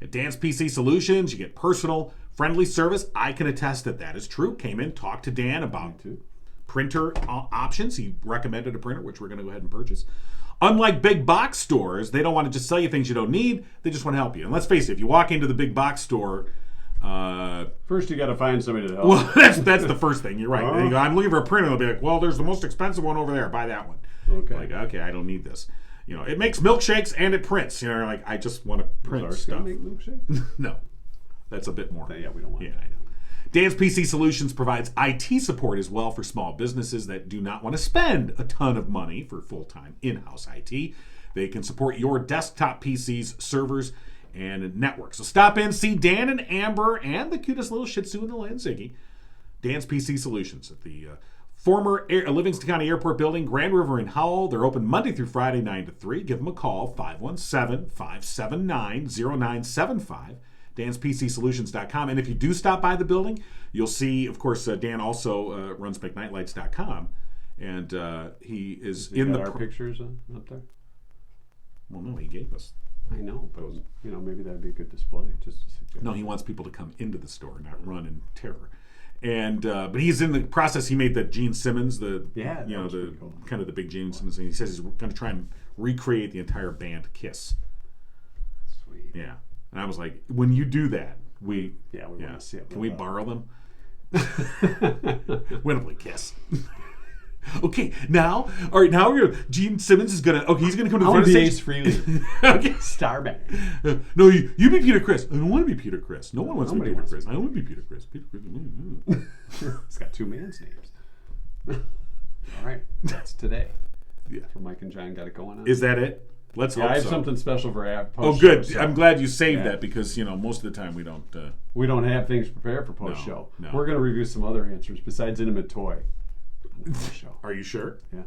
At Dan's PC Solutions, you get personal, friendly service. I can attest that that is true. Came in, talked to Dan about printer options. He recommended a printer, which we're going to go ahead and purchase. Unlike big box stores, they don't want to just sell you things you don't need. They just want to help you. And let's face it, if you walk into the big box store, First, you got to find somebody to help. well, that's the first thing. You're right. Uh-huh. You go, I'm looking for a printer. They'll be like, well, there's the most expensive one over there. Buy that one. Okay. Like, okay, I don't need this. It makes milkshakes and it prints. Like, I just want to print Ours stuff. gonna make milkshake? No, that's a bit more. Yeah, we don't want Yeah, I know. Dan's PC Solutions provides IT support as well for small businesses that do not want to spend a ton of money for full-time in-house IT. They can support your desktop PCs, servers, and network. So stop in, see Dan and Amber and the cutest little Shih Tzu in the land, Ziggy. Dan's PC Solutions at the former Livingston County Airport Building, Grand River in Howell. They're open Monday through Friday, 9 to 3. Give them a call, 517-579-0975. DansPCSolutions.com. And if you do stop by the building, you'll see, of course, Dan also runs McNightlights.com. And he is in the... our pictures up there? Well, no, he gave us. I know, but maybe that'd be a good display. Just to suggest. No, he wants people to come into the store, not run in terror. And but he's in the process. He made the Gene Simmons, the that was pretty cool. kind of the big Gene Simmons thing. He says he's going to try and recreate the entire band Kiss. Sweet. Yeah, and I was like, when you do that, we want to see it. Can we borrow them? We're gonna play Kiss. Okay, now we're gonna. Gene Simmons is gonna. Okay, he's gonna come to the I front want of to the be stage. Ace Frehley. Okay. Starman. No, you be Peter Criss. I don't want to be Peter Criss. No one wants to be Nobody Peter wants Criss. I want to be Peter Criss. Peter Criss. It's got two man's names. All right, that's today. Yeah. So Mike and John got it going on. Is that it? Let's hope I have so. something special for post. Oh, good. Show, so I'm glad you saved Yeah. that because most of the time we don't. we don't have things prepared for post show. No. We're going to review some other answers besides intimate toy. On the post show. Are you sure? Yeah.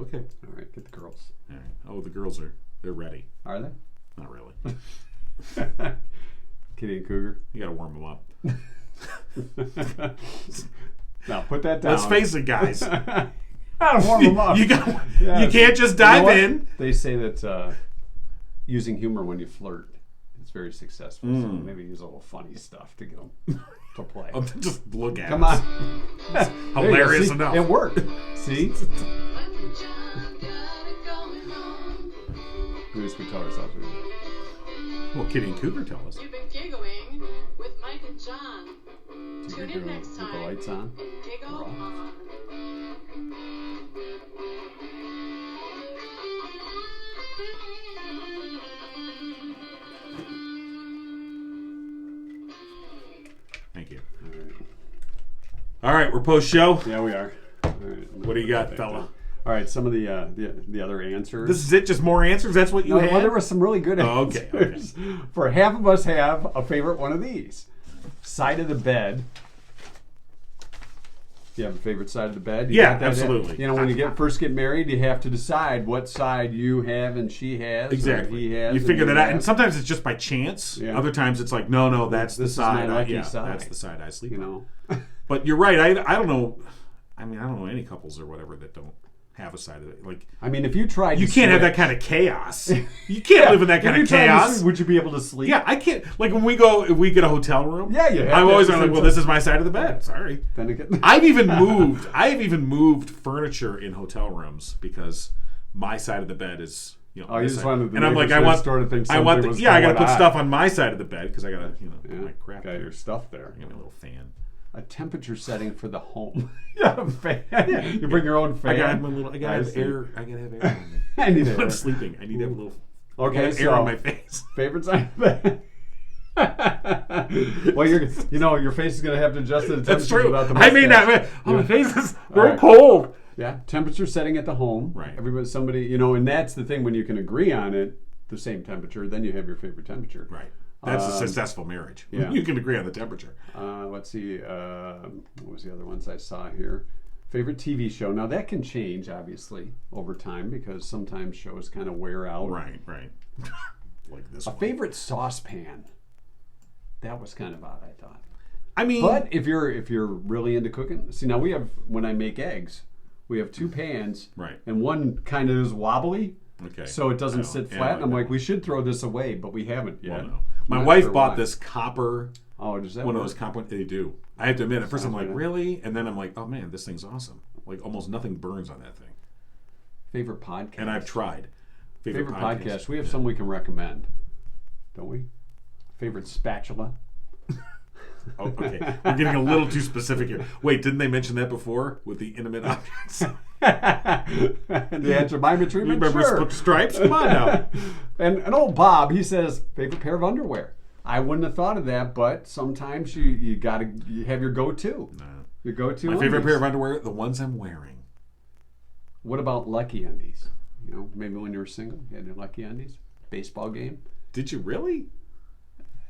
Okay. All right, get the girls. All right. Oh, the girls they're ready. Are they? Not really. Kitty and Cougar. You got to warm them up. Now put that down. Let's face it, guys. Gotta warm them up. You can't just dive in. They say that using humor when you flirt is very successful. So maybe use a little funny stuff to get them to play. Oh, just look at Come us. on. Hilarious See? enough. It worked. See? At least we tell ourselves we do. Well, Kitty and Cougar tell us. You've been giggling with Mike and John. Do Tune you in do next with the time. lights on? And giggle We're off. on. Thank you. All right. All right, we're post show. Yeah, we are. All right, What do you got, fella? All right, some of the other answers. This is it? Just more answers? That's what you No, had? well, there were some really good Oh, answers. okay. For half of us have a favorite one of these. Side of the bed. You have a favorite side of the bed? You Yeah, got that? absolutely. You know, when you first get married, you have to decide what side you have and she has. Exactly. Or he has. You figure that out. have. And sometimes it's just by chance. Yeah. Other times it's like, no, that's This the is my side. lucky side. That's the side I sleep You on. know. But you're right. I don't know. I mean, I don't know any couples or whatever that don't have a side of it. Like, I mean, if you tried, you to can't have that switch- kind of chaos. You can't live in that If kind you of tried to chaos. switch, would you be able to sleep? Yeah, I can't. Like when if we get a hotel room. Yeah, you have I'm to always have the like, same well, side. this is my side of the bed. Sorry. Then again, I've even moved furniture in hotel rooms because my side of the bed is, you know. Oh, you this just side. wanted the And I'm like, neighbors I want next door to think I want something was I got to going put on. stuff on my side of the bed because I got to, you know, my crap. got your stuff there. I got my little fan. A temperature setting for the home. You have a fan. You bring your own fan. I gotta have my little. I gotta have see. air. I gotta have air on me. I need When I'm air. sleeping, I need to have a little. Okay, I gotta have air on my face. Favorite side of the bed. Well, your face is gonna have to adjust to the That's temperature true. without the I mean, mustache. my face is very right. cold. Yeah, temperature setting at the home. Right. Somebody, you know, and that's the thing when you can agree on it, the same temperature, then you have your favorite temperature. Right. That's a successful marriage. yeah. You can agree on the temperature. Let's see. What was the other ones I saw here? Favorite TV show. Now that can change obviously over time because sometimes shows kind of wear out. Right. Like this A one. favorite saucepan. That was kind of odd, I thought. I mean, But if you're really into cooking, see now when I make eggs, we have two pans, Right. And one kind of is wobbly, okay. so it I doesn't don't- sit yeah, flat. I and I'm don't like, know. we should throw this away, but we haven't yet. Well, no. My Not wife sure bought why. this copper. Oh, does that One of work? those copper. They do. I have to admit, at first I'm like, Sounds like it. really? And then I'm like, oh man, this thing's awesome. Like almost nothing burns on that thing. Favorite podcast. And I've tried. Favorite podcast. We have some we can recommend, don't we? Favorite spatula. Oh, okay. We're getting a little too specific here. Wait, didn't they mention that before with the intimate objects? The answer mime You treatment. remember Sure. stripes? Come on now. And old Bob, he says favorite pair of underwear. I wouldn't have thought of that, but sometimes you have your go-to. No. Your go-to. My favorite undies. pair of underwear, the ones I'm wearing. What about lucky undies? You know, maybe when you were single, you had your lucky undies. Baseball game. Did you really?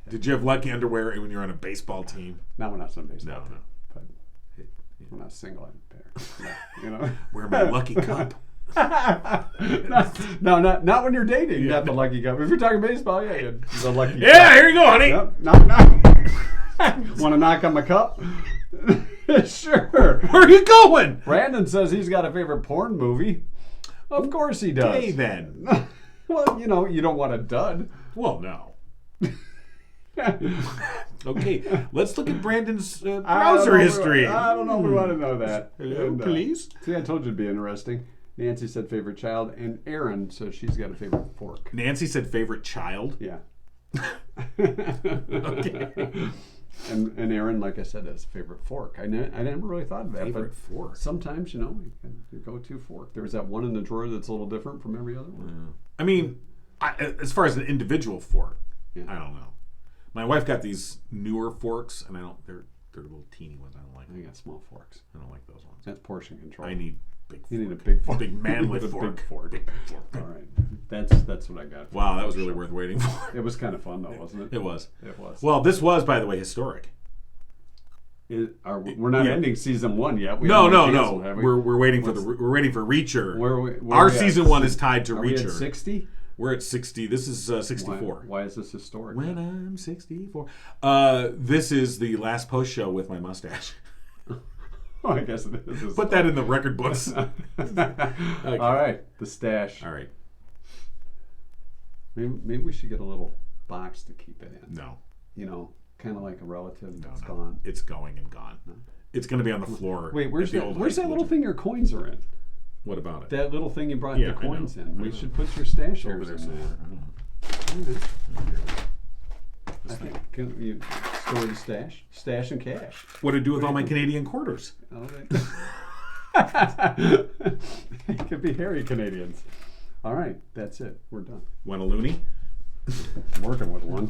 Did you have lucky underwear when you were on a baseball team? Not when I was on baseball. No, team, no. But when I was single, I had a pair. Yeah, you know. Wear my lucky cup. No, not when you're dating. Not the lucky cup. If you're talking baseball, yeah, you the lucky. Yeah, cup. here you go, honey. Yep. Knock. Want to knock on my cup? Sure. Where are you going? Brandon says he's got a favorite porn movie. Of course he does. Okay, then. Well, you know, you don't want a dud. Well, no. Okay, let's look at Brandon's I don't browser know if we- history. I don't know if we want to know that. Hello, And, please. See, I told you it'd be interesting. Nancy said favorite child, and Erin says she's got a favorite fork. Nancy said favorite child. Yeah. Okay. And Erin, like I said, has a favorite fork. I never really thought of that. Favorite but fork. Sometimes, you know, your go-to fork. There's that one in the drawer that's a little different from every other one. I mean, as far as an individual fork, Yeah. I don't know. My wife got these newer forks, and they're little teeny ones. I don't like I them. got small forks. I don't like those ones. That's portion control. I need big. You need a fork. big fork. Big manly You need a fork. big fork. Big fork. All right. That's what I got. Wow, that was really worth waiting for. It was kind of fun though, wasn't it? It was. It was. Well, this was, by the way, historic. We're not Yeah. ending season 1 yet. We No. haven't canceled, have we? We're waiting for we're waiting for Reacher. Where Our we at? season 1 is tied to Are we at Reacher. 60? We're at 60. This is 64. Why is this historic? When I'm 64. This is the last post show with my mustache. Oh, I guess it is. Put that in the record books. All right, the stash. All right. Maybe we should get a little box to keep it in. No. You know, kind of like a relative that's No. gone. It's going and gone. It's going to be on the floor. Wait, where's at the that? old Where's high that school little gym. thing your coins are in? What about it? That little thing you brought Yeah, the I know. coins in. I We know. should put your stash Over over there there. somewhere. I think can you store the stash and cash. What to do with all my Canadian quarters? All right. It could be hairy Canadians. All right, that's it. We're done. Want a loony? I'm working with one.